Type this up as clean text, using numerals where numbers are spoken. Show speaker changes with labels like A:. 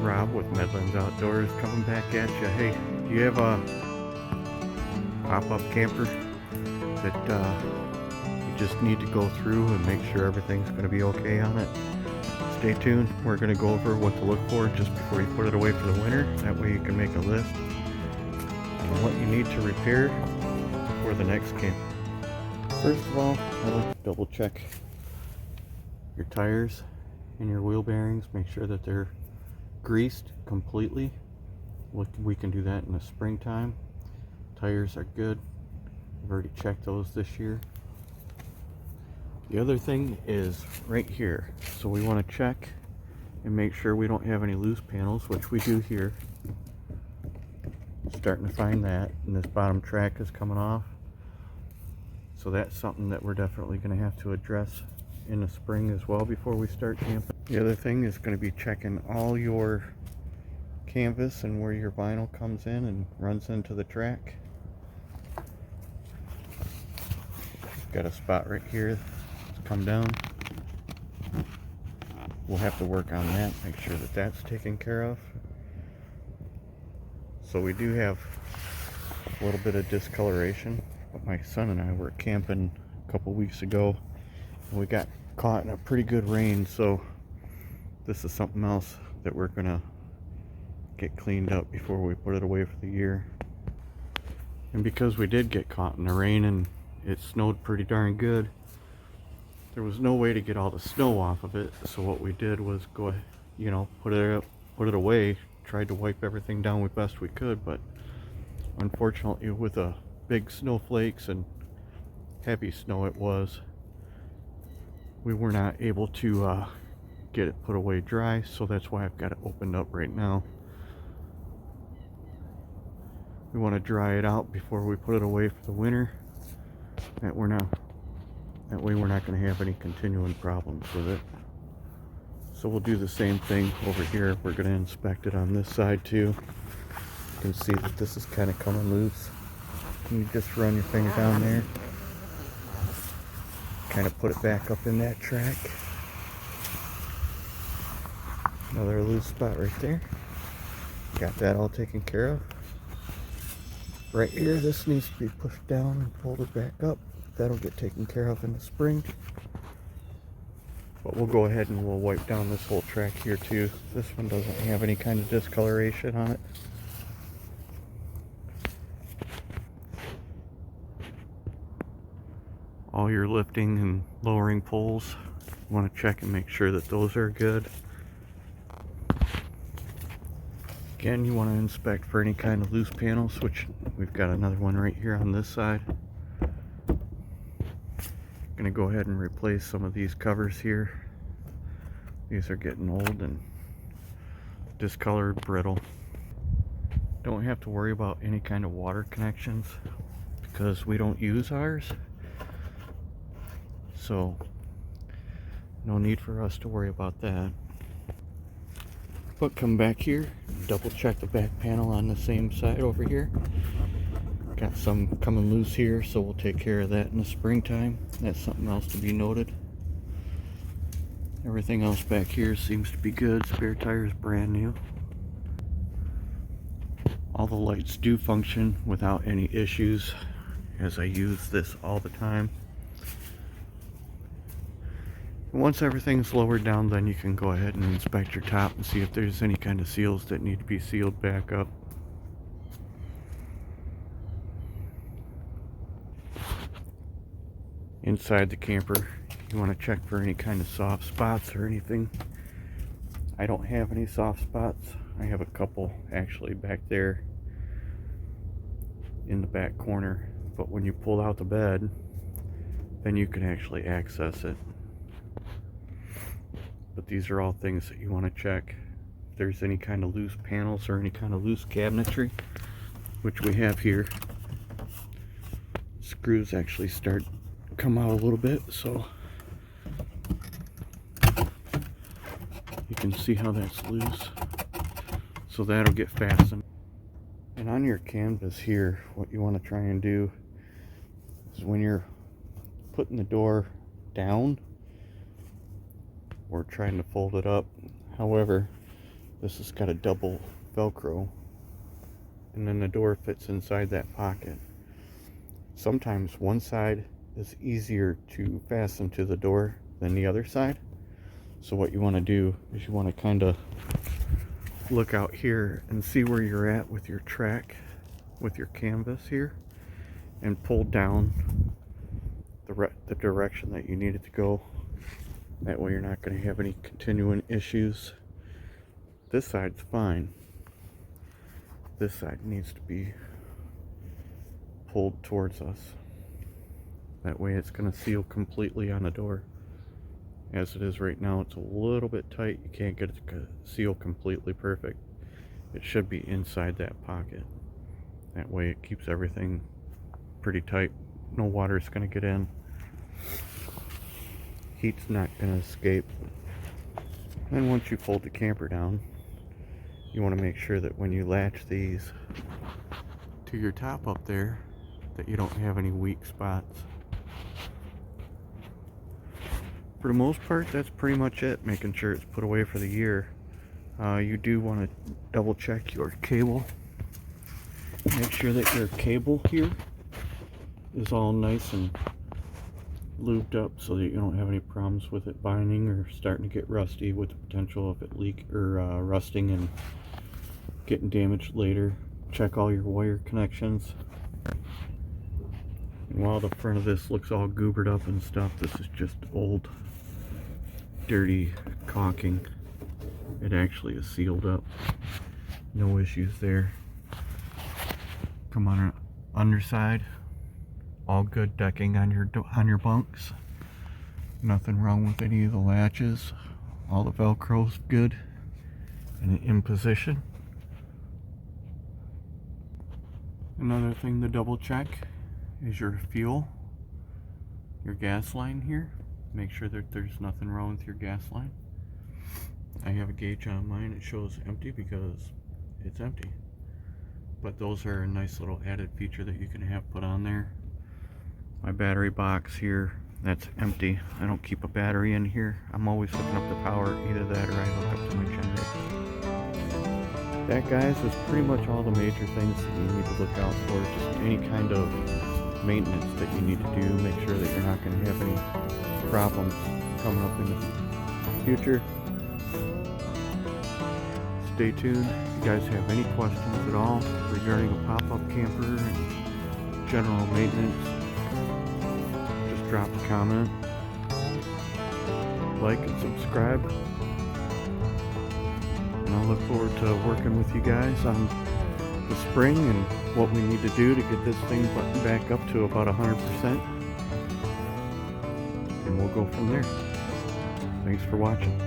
A: Rob with Medlands Outdoors coming back at you. Hey, do you have a pop-up camper that you just need to go through and make sure everything's going to be okay on it? Stay tuned. We're going to go over what to look for just before you put it away for the winter. That way you can make a list on what you need to repair for the next camp. First of all, I like to double check your tires and your wheel bearings. Make sure that they're greased completely. We can do that in the springtime. Tires are good. I've already checked those this year. The other thing is right here. So we want to check and make sure we don't have any loose panels, which we do here. Starting to find that, and this bottom track is coming off. So that's something that we're definitely going to have to address in the spring as well before we start camping. The other thing is going to be checking all your canvas and where your vinyl comes in and runs into the track. Got a spot right here that's come down. We'll have to work on that, make sure that that's taken care of. So we do have a little bit of discoloration, but my son and I were camping a couple weeks ago and we got caught in a pretty good rain, so this is something else that we're gonna get cleaned up before we put it away for the year. And because we did get caught in the rain and it snowed pretty darn good, there was no way to get all the snow off of it. So what we did was go, put it away, tried to wipe everything down as best we could, but unfortunately with the big snowflakes and heavy snow it was, we were not able to get it put away dry. So that's why I've got it opened up right now. We want to dry it out before we put it away for the winter. That way we're not going to have any continuing problems with it. So we'll do the same thing over here. We're going to inspect it on this side too. You can see that this is kind of coming loose. Can you just run your finger down there? Kind of put it back up in that track. Another loose spot right there. Got that all taken care of. Right here, this needs to be pushed down and folded back up. That'll get taken care of in the spring. But we'll go ahead and we'll wipe down this whole track here too. This one doesn't have any kind of discoloration on it. All your lifting and lowering poles, you want to check and make sure that those are good. Again, you want to inspect for any kind of loose panels, which we've got another one right here on this side. Gonna go ahead and replace some of these covers here. These are getting old and discolored, brittle. Don't have to worry about any kind of water connections because we don't use ours. So no need for us to worry about that. But come back here, double check the back panel on the same side over here. Got some coming loose here, so we'll take care of that in the springtime. That's something else to be noted. Everything else back here seems to be good. Spare tire is brand new. All the lights do function without any issues, as I use this all the time. Once everything's lowered down, then you can go ahead and inspect your top and see if there's any kind of seals that need to be sealed back up. Inside the camper, you want to check for any kind of soft spots or anything. I don't have any soft spots. I have a couple actually back there in the back corner, but when you pull out the bed, then you can actually access it. But these are all things that you want to check. If there's any kind of loose panels or any kind of loose cabinetry, which we have here. Screws actually start to come out a little bit, so you can see how that's loose. So that'll get fastened. And on your canvas here, what you want to try and do is when you're putting the door down or trying to fold it up, however, This has got a double Velcro, and then the door fits inside that pocket. Sometimes one side is easier to fasten to the door than the other side. So what you want to do is you want to kind of look out here and see where you're at with your track, with your canvas here, and pull down the direction that you need it to go. That way you're not going to have any continuing issues. This side's fine. This side needs to be pulled towards us. That way it's going to seal completely on the door. As it is right now, it's a little bit tight. You can't get it to seal completely perfect. It should be inside that pocket. That way it keeps everything pretty tight. No water's going to get in. Heat's not going to escape. And once you fold the camper down, you want to make sure that when you latch these to your top up there, that you don't have any weak spots. For the most part, that's pretty much it. Making sure it's put away for the year. You do want to double check your cable. Make sure that your cable here is all nice and lubed up so that you don't have any problems with it binding or starting to get rusty, with the potential of it leak or rusting and getting damaged later. Check all your wire connections. And while the front of this looks all goobered up and stuff, this is just old dirty caulking. It actually is sealed up. No issues there. Come on, underside, all good decking on your bunks. Nothing wrong with any of the latches. All the Velcro's good and in position. Another thing to double check is your fuel, your gas line here. Make sure that there's nothing wrong with your gas line. I have a gauge on mine. It shows empty because it's empty. But those are a nice little added feature that you can have put on there. My battery box here, that's empty. I don't keep a battery in here. I'm always hooking up the power, either that or I hook up to my generator. That, guys, is pretty much all the major things that you need to look out for. Just any kind of maintenance that you need to do. Make sure that you're not going to have any problems coming up in the future. Stay tuned. If you guys have any questions at all regarding a pop-up camper and general maintenance, just drop a comment, like and subscribe, and I'll look forward to working with you guys on the spring and what we need to do to get this thing buttoned back up to about 100%, and we'll go from there. Thanks for watching.